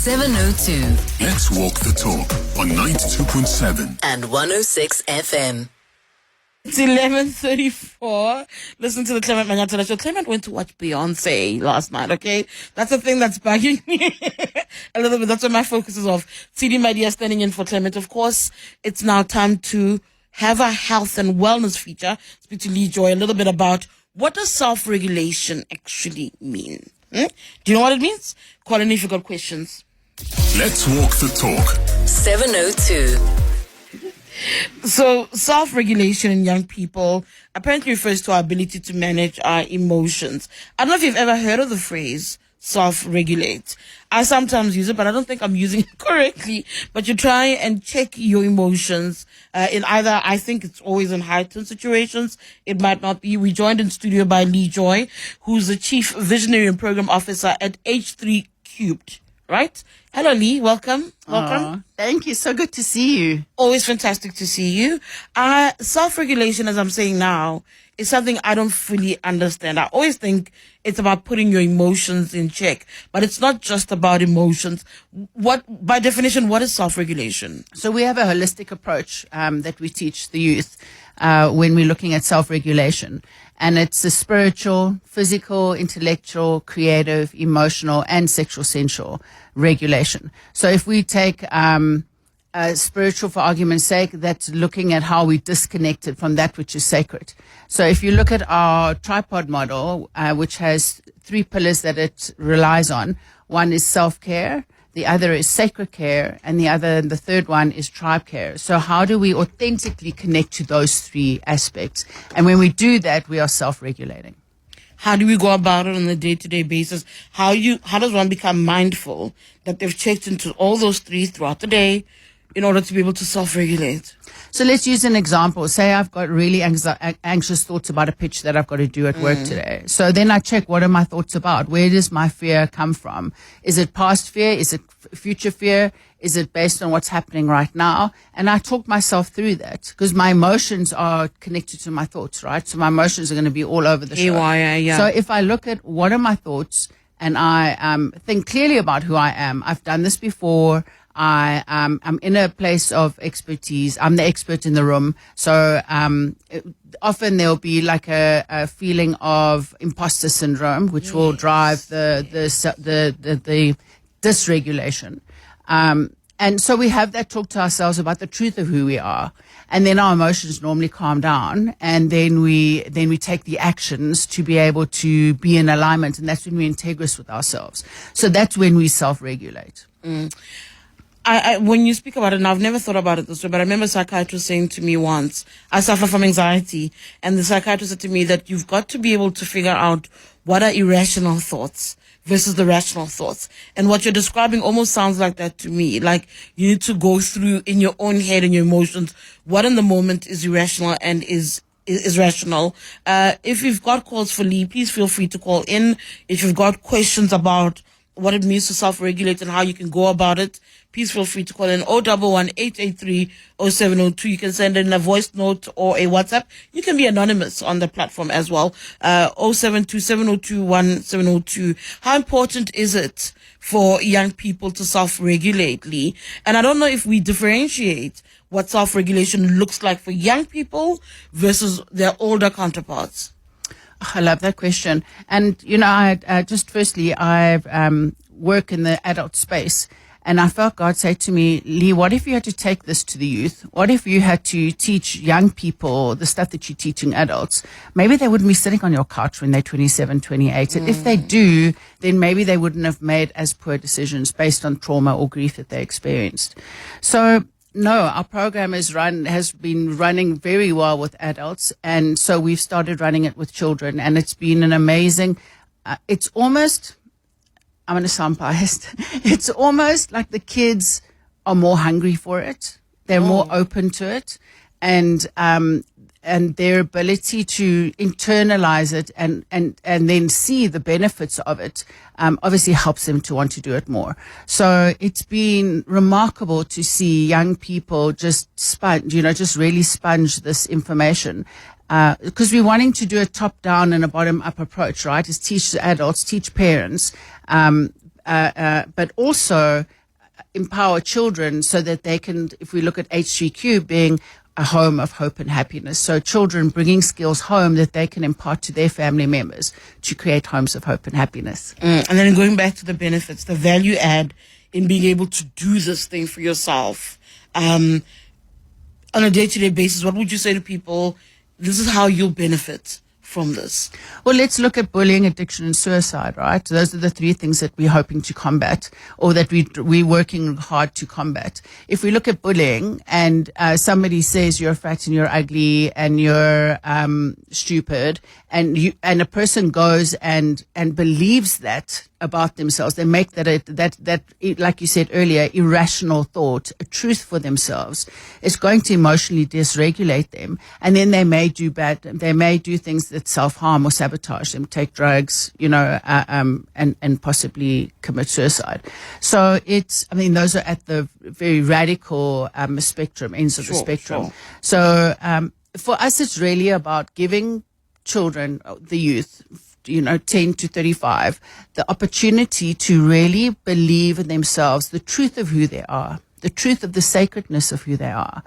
702. Let's walk the talk on 92.7 and 106 FM. It's 11:34. Listen to the Clement Manyathela Show. Clement went to watch Beyonce last night, okay? That's the thing that's bugging me a little bit. That's where my focus is off. Tshidi Madia standing in for Clement. Of course, it's now time to have a health and wellness feature. Speak to Leigh-Joy a little bit about what does self-regulation actually mean? Do you know what it means? Call in if you've got questions. Let's walk the talk. 702. So self-regulation in young people apparently refers to our ability to manage our emotions. I don't know if you've ever heard of the phrase self-regulate. I sometimes use it, but I don't think I'm using it correctly. But you try and check your emotions in either, I think it's always in heightened situations. It might not be. We joined in studio by Leigh-Joy, who's the Chief Visionary and Program Officer at H3 Cubed. Right? Hello, Lee. Welcome. Thank you. So good to see you. Always fantastic to see you. Self-regulation, as I'm saying now, is something I don't fully understand. I always think it's about putting your emotions in check, but it's not just about emotions. By definition, what is self-regulation? So we have a holistic approach that we teach the youth when we're looking at self-regulation. And it's a spiritual, physical, intellectual, creative, emotional, and sexual sensual regulation. So if we take spiritual, for argument's sake, that's looking at how we disconnected from that which is sacred. So if you look at our tripod model, which has 3 pillars that it relies on, one is self-care, the other is sacred care, and the third one is tribe care. So how do we authentically connect to those 3 aspects? And when we do that, we are self-regulating. How do we go about it on a day-to-day basis? How does one become mindful that they've checked into all those 3 throughout the day in order to be able to self-regulate? So let's use an example. Say I've got really anxious thoughts about a pitch that I've got to do at work today. So then I check, what are my thoughts about? Where does my fear come from? Is it past fear? Is it future fear? Is it based on what's happening right now? And I talk myself through that because my emotions are connected to my thoughts, right? So my emotions are going to be all over the show. Yeah. So if I look at what are my thoughts and I think clearly about who I am, I've done this before. I'm in a place of expertise. I'm the expert in the room. So, often there'll be like a feeling of imposter syndrome, which will drive the dysregulation. And so we have that talk to ourselves about the truth of who we are. And then our emotions normally calm down. And then we take the actions to be able to be in alignment. And that's when we're integrous with ourselves. So that's when we self-regulate. When you speak about it, and I've never thought about it this way, but I remember a psychiatrist saying to me once, I suffer from anxiety, and the psychiatrist said to me that you've got to be able to figure out what are irrational thoughts versus the rational thoughts. And what you're describing almost sounds like that to me. Like you need to go through in your own head and your emotions, what in the moment is irrational and is rational. If you've got calls for Lee, please feel free to call in. If you've got questions about what it means to self-regulate and how you can go about it, please feel free to call in 011-883-0702. You can send in a voice note or a WhatsApp. You can be anonymous on the platform as well. 072-702-1702. How important is it for young people to self-regulate, Lee? And I don't know if we differentiate what self-regulation looks like for young people versus their older counterparts. I love that question. And, I work in the adult space, and I felt God say to me, Lee, what if you had to take this to the youth? What if you had to teach young people the stuff that you're teaching adults? Maybe they wouldn't be sitting on your couch when they're 27, 28. And if they do, then maybe they wouldn't have made as poor decisions based on trauma or grief that they experienced. So, no, our program has been running very well with adults, and so we've started running it with children, and it's been an amazing. It's almost, I'm going to sound biased. It's almost like the kids are more hungry for it. They're more open to it, and their ability to internalize it and then see the benefits of it obviously helps them to want to do it more. So it's been remarkable to see young people just really sponge this information. Because we're wanting to do a top-down and a bottom-up approach, right? Is teach the adults, teach parents, but also empower children so that they can, if we look at H3Q being a home of hope and happiness. So children bringing skills home that they can impart to their family members to create homes of hope and happiness. And then going back to the benefits, the value add in being able to do this thing for yourself on a day-to-day basis. What would you say to people? This is how you'll benefit from this. Well, let's look at bullying, addiction, and suicide, right? Those are the three things that we're hoping to combat, or that we're working hard to combat. If we look at bullying and somebody says you're fat and you're ugly and you're stupid, and a person goes and believes that about themselves, they make that like you said earlier, irrational thought a truth for themselves. It's going to emotionally dysregulate them, and then they may do things that self-harm or sabotage them, take drugs, and possibly commit suicide. So those are at the very radical ends of the spectrum. Sure. So for us, it's really about giving children, the youth, 10 to 35, the opportunity to really believe in themselves, the truth of who they are, the truth of the sacredness of who they are,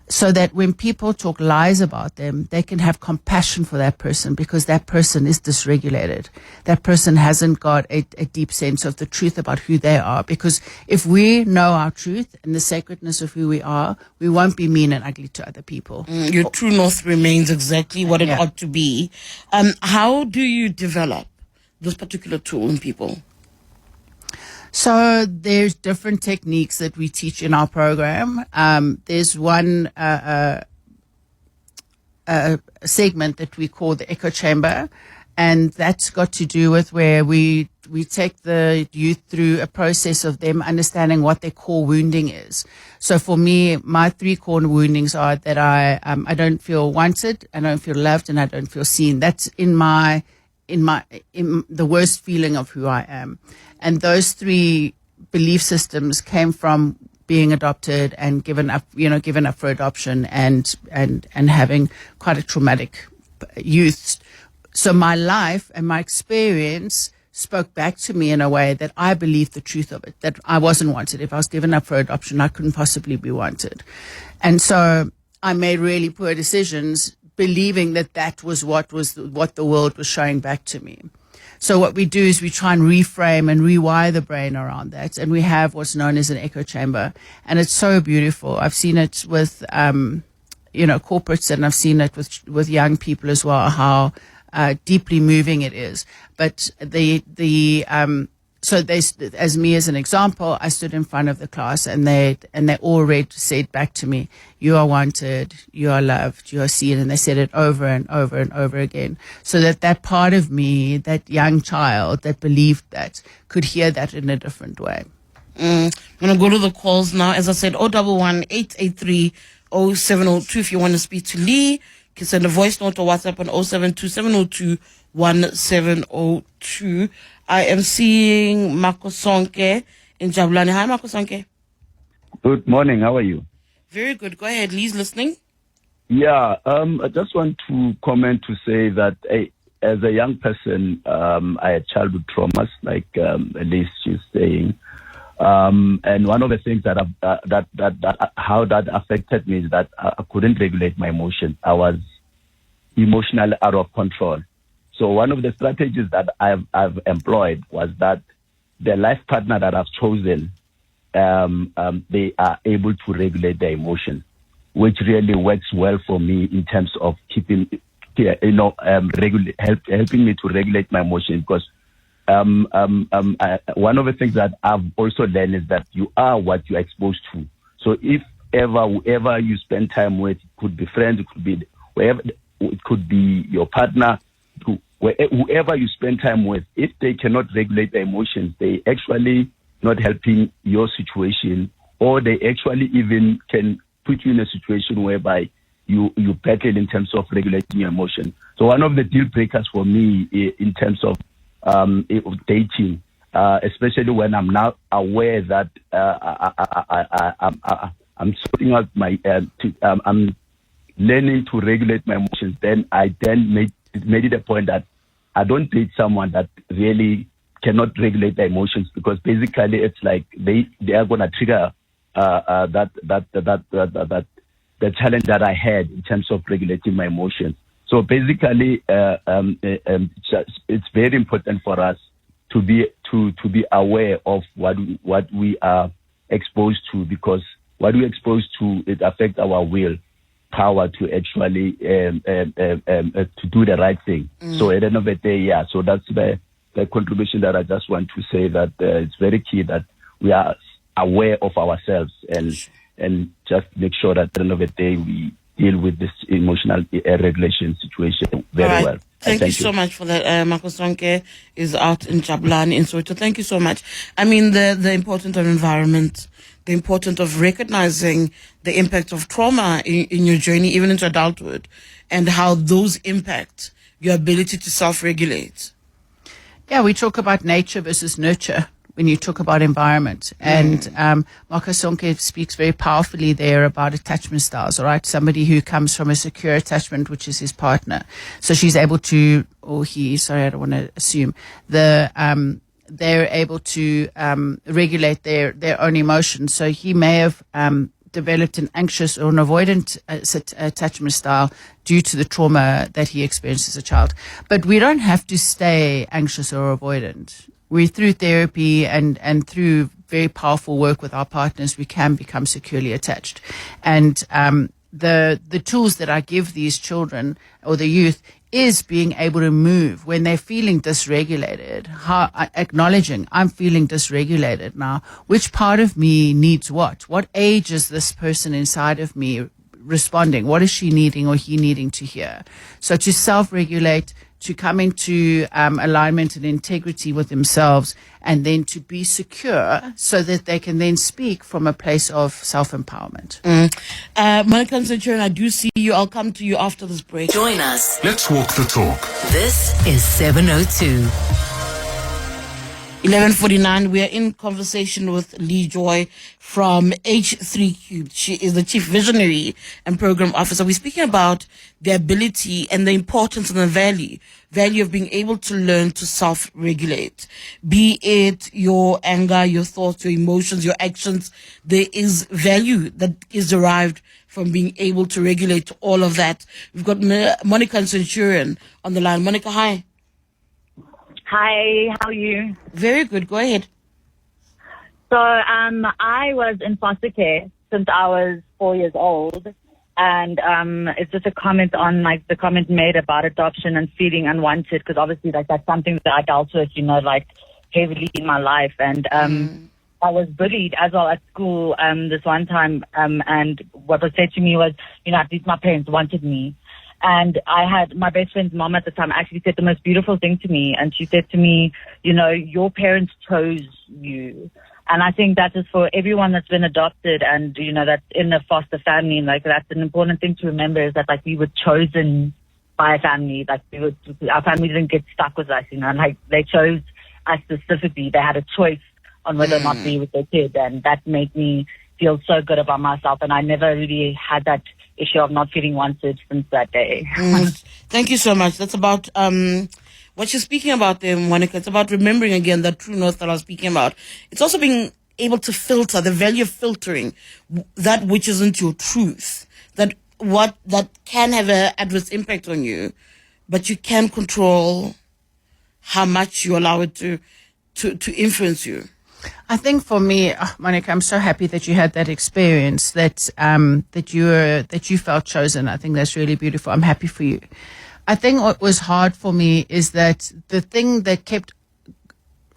so that when people talk lies about them, they can have compassion for that person, because that person is dysregulated. That person hasn't got a deep sense of the truth about who they are. Because if we know our truth and the sacredness of who we are, we won't be mean and ugly to other people. Your true north remains exactly what it ought to be. How do you develop this particular tool in people? So there's different techniques that we teach in our program. There's one segment that we call the echo chamber, and that's got to do with where we take the youth through a process of them understanding what their core wounding is. So for me, my 3 core woundings are that I don't feel wanted, I don't feel loved, and I don't feel seen. That's in the worst feeling of who I am. And those 3 belief systems came from being adopted and given up for adoption and having quite a traumatic youth. So my life and my experience spoke back to me in a way that I believed the truth of it, that I wasn't wanted. If I was given up for adoption, I couldn't possibly be wanted. And so I made really poor decisions, believing that was what the world was showing back to me. So what we do is we try and reframe and rewire the brain around that, and we have what's known as an echo chamber, and it's so beautiful. I've seen it with corporates, and I've seen it with young people as well, how deeply moving it is. But so as me as an example, I stood in front of the class, and they all said back to me, "You are wanted, you are loved, you are seen," and they said it over and over and over again, so that part of me, that young child that believed that, could hear that in a different way. I'm going to go to the calls now. As I said, 011-883-0702 if you want to speak to Leigh. You can send a voice note or WhatsApp on 072-702-1702. I am seeing Makosonke in Jabulani. Hi, Makosonke. Good morning. How are you? Very good. Go ahead. Leigh's listening. Yeah. I just want to comment to say that as a young person, I had childhood traumas, like at least she's saying. And one of the things that how that affected me is that I couldn't regulate my emotion. I was emotionally out of control. So one of the strategies that I've employed was that the life partner that I've chosen, they are able to regulate their emotions, which really works well for me in terms of helping me to regulate my emotions. Because one of the things that I've also learned is that you are what you're exposed to. So if whoever you spend time with, it could be friends, it could be wherever, it could be your partner, whoever you spend time with, if they cannot regulate their emotions, they actually not helping your situation, or they actually even can put you in a situation whereby you battle in terms of regulating your emotion. So one of the deal breakers for me in terms of dating, especially when I'm now aware that I'm sorting out I'm learning to regulate my emotions, then I made it a point that I don't date someone that really cannot regulate their emotions, because basically it's like they are gonna trigger the challenge that I had in terms of regulating my emotions. So basically, it's very important for us to be aware of what we are exposed to, because what we're exposed to, it affects our will power to actually to do the right thing. So at the end of the day, so that's the contribution that I just want to say, that it's very key that we are aware of ourselves and just make sure that at the end of the day we deal with this emotional regulation situation very well. Thank you so much for that. Makosonke is out in Jabulani in Soweto. Thank you so much. I mean, the importance of environment, the importance of recognizing the impact of trauma in your journey, even into adulthood, and how those impact your ability to self-regulate. Yeah, we talk about nature versus nurture when you talk about environment. And Makosonke speaks very powerfully there about attachment styles, all right? Somebody who comes from a secure attachment, which is his partner. So she's able to, or he, sorry, I don't want to assume, they're able to regulate their own emotions. So he may have developed an anxious or an avoidant attachment style due to the trauma that he experienced as a child. But we don't have to stay anxious or avoidant. We, through therapy and through very powerful work with our partners, we can become securely attached. And the tools that I give these children or the youth is being able to move when they're feeling dysregulated, acknowledging I'm feeling dysregulated now. Which part of me needs what? What age is this person inside of me responding? What is she needing or he needing to hear? So to self-regulate, to come into alignment and integrity with themselves, and then to be secure so that they can then speak from a place of self-empowerment. Monica and Centurion, I do see you. I'll come to you after this break. Join us. Let's walk the talk. This is 702. 11:49. We are in conversation with Leigh-Joy from H3 Cubed. She is the Chief Visionary and Program Officer. We're speaking about the ability and the importance and the value of being able to learn to self-regulate. Be it your anger, your thoughts, your emotions, your actions. There is value that is derived from being able to regulate all of that. We've got Monica and Centurion on the line. Monica, hi. Hi, how are you? Very good. Go ahead. So I was in foster care since I was 4 years old. And it's just a comment on like the comment made about adoption and feeling unwanted, because obviously like that's something that I dealt with, like heavily in my life. And I was bullied as well at school this one time. And what was said to me was, at least my parents wanted me. And I had my best friend's mom at the time actually said the most beautiful thing to me. And she said to me, your parents chose you. And I think that is for everyone that's been adopted and, that's in a foster family. Like, that's an important thing to remember, is that, like, we were chosen by a family. Like, our family didn't get stuck with us, like, they chose us specifically. They had a choice on whether or not to be with their kid. And that made me feel so good about myself. And I never really had that issue of not feeling wanted since that day. Thank you so much. That's about what you're speaking about there, Monica. It's about remembering again that true north that I was speaking about. It's also being able to filter, the value of filtering that which isn't your truth, that can have an adverse impact on you, but you can control how much you allow it to influence you. I think for me, Monica, I'm so happy that you had that experience, that you felt chosen. I think that's really beautiful. I'm happy for you. I think what was hard for me is that the thing that kept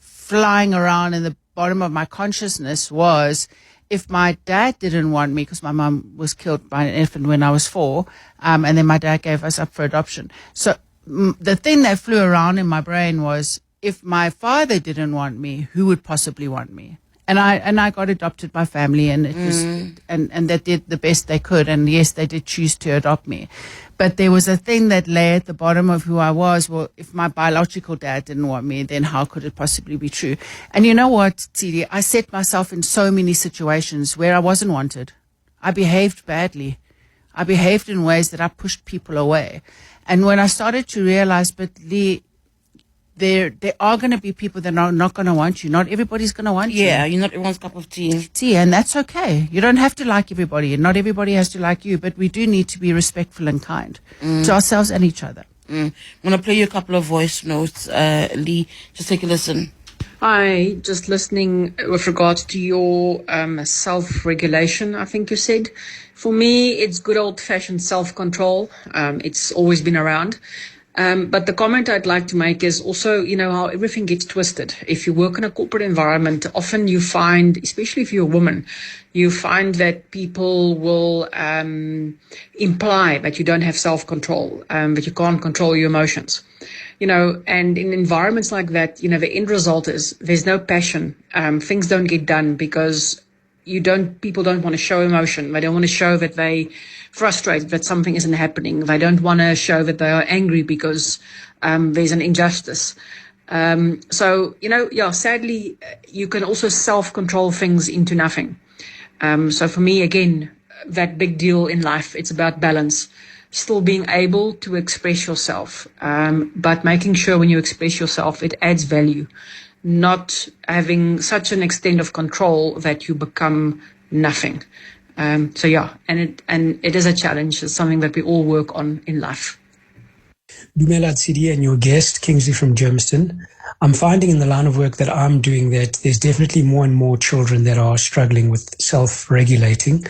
flying around in the bottom of my consciousness was, if my dad didn't want me, because my mom was killed by an infant when I was 4, and then my dad gave us up for adoption. So the thing that flew around in my brain was, if my father didn't want me, who would possibly want me? And I got adopted by family, and it was and they did the best they could, and yes, they did choose to adopt me. But there was a thing that lay at the bottom of who I was. Well, if my biological dad didn't want me, then how could it possibly be true? And you know what, Tshidi? I set myself in so many situations where I wasn't wanted. I behaved badly. I behaved in ways that I pushed people away. And when I started to realize, but Leigh, there are going to be people that are not going to want you. Not everybody's going to want you. Yeah, you're not everyone's cup of tea. And that's okay. You don't have to like everybody, and not everybody has to like you, but we do need to be respectful and kind to ourselves and each other. I'm going to play you a couple of voice notes, Leigh. Just take a listen. Hi, just listening with regards to your self-regulation, I think you said. For me, it's good old-fashioned self-control. It's always been around. But the comment I'd like to make is also, how everything gets twisted. If you work in a corporate environment, often you find, especially if you're a woman, you find that people will imply that you don't have self-control, that you can't control your emotions. And in environments like that, the end result is there's no passion. Things don't get done because people don't want to show emotion. They don't want to show that they frustrated that something isn't happening. They don't want to show that they are angry because there's an injustice. Sadly, you can also self-control things into nothing. So for me, again, that big deal in life, it's about balance. Still being able to express yourself, but making sure when you express yourself, it adds value. Not having such an extent of control that you become nothing. And it is a challenge. It's something that we all work on in life. Dumela Tshidi and your guest, Kingsley from Germiston. I'm finding in the line of work that I'm doing that there's definitely more and more children that are struggling with self-regulating.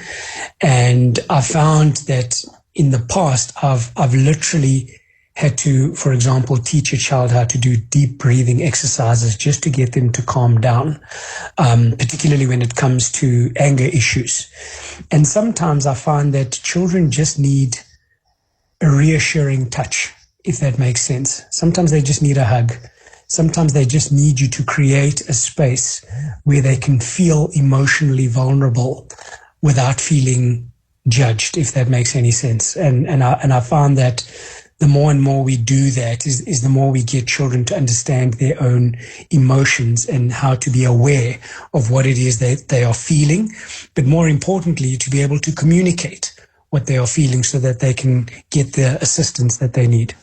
And I found that in the past, I've literally had to, for example, teach a child how to do deep breathing exercises just to get them to calm down, particularly when it comes to anger issues. And sometimes I find that children just need a reassuring touch, if that makes sense. Sometimes they just need a hug. Sometimes they just need you to create a space where they can feel emotionally vulnerable without feeling judged, if that makes any sense. And I found that the more and more we do that is the more we get children to understand their own emotions and how to be aware of what it is that they are feeling, but more importantly, to be able to communicate what they are feeling so that they can get the assistance that they need.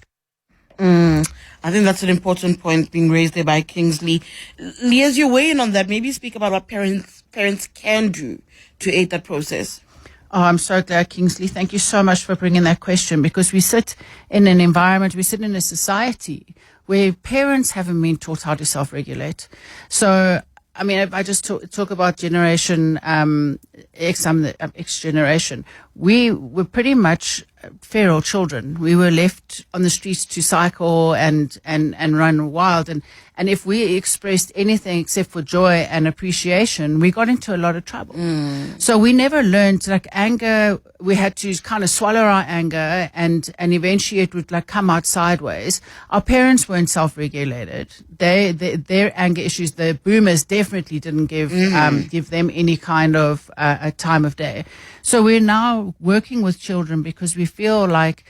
I think that's an important point being raised there by Kingsley. Leigh, as you weigh in on that, maybe speak about what parents can do to aid that process. Oh, I'm so glad, Kingsley. Thank you so much for bringing that question, because we sit in an environment, we sit in a society where parents haven't been taught how to self-regulate. So, I mean, if I just talk about Generation X, the X generation, we were pretty much feral children. We were left on the streets to cycle and run wild. And if we expressed anything except for joy and appreciation, we got into a lot of trouble. So we never learned, like, anger. We had to kind of swallow our anger, and eventually it would, like, come out sideways. Our parents weren't self-regulated. Their anger issues, the boomers definitely didn't give them any kind of a time of day. So we're now working with children because we feel like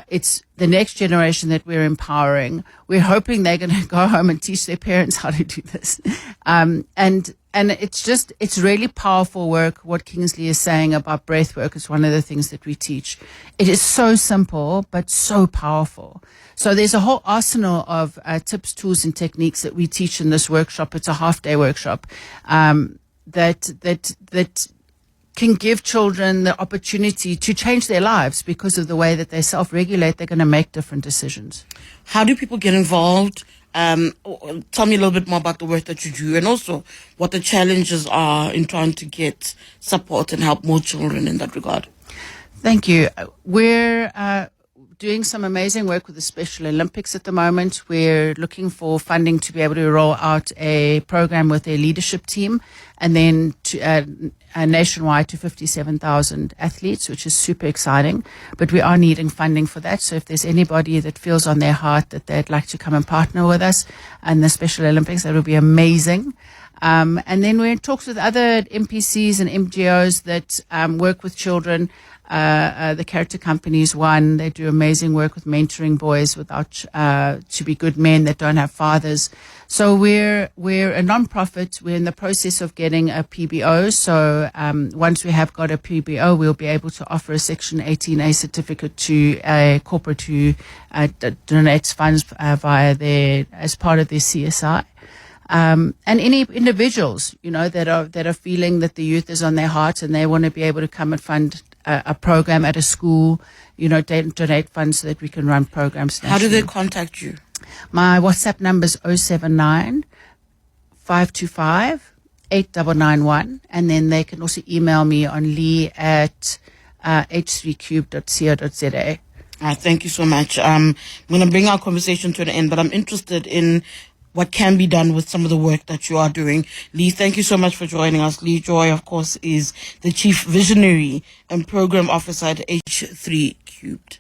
it's the next generation that we're empowering. We're hoping they're going to go home and teach their parents how to do this. And it's really powerful work. What Kingsley is saying about breath work is one of the things that we teach. It is so simple, but so powerful. So there's a whole arsenal of tips, tools, and techniques that we teach in this workshop. It's a half-day workshop that can give children the opportunity to change their lives because of the way that they self-regulate. They're going to make different decisions. How do people get involved? Tell me a little bit more about the work that you do, and also what the challenges are in trying to get support and help more children in that regard. Thank you. We're doing some amazing work with the Special Olympics at the moment. We're looking for funding to be able to roll out a program with their leadership team, and then to nationwide to 57,000 athletes, which is super exciting. But we are needing funding for that. So if there's anybody that feels on their heart that they'd like to come and partner with us and the Special Olympics, that would be amazing. And then we're in talks with other MPCs and MGOs that work with children. The Character Company is one. They do amazing work with mentoring boys without to be good men that don't have fathers. So we're a non-profit. We're in the process of getting a PBO. So once we have got a PBO, we'll be able to offer a Section 18A certificate to a corporate who donates funds via as part of their CSI. And any individuals, that are feeling that the youth is on their heart and they want to be able to come and fund a program at a school, donate funds so that we can run programs nationally. How do they contact you? My WhatsApp number is 079 525 8991, and then they can also email me on lee@h3cube.co.za. Thank you so much. I'm going to bring our conversation to an end, but I'm interested in what can be done with some of the work that you are doing. Leigh, thank you so much for joining us. Leigh-Joy, of course, is the Chief Visionary and Program Officer at H3 Cubed.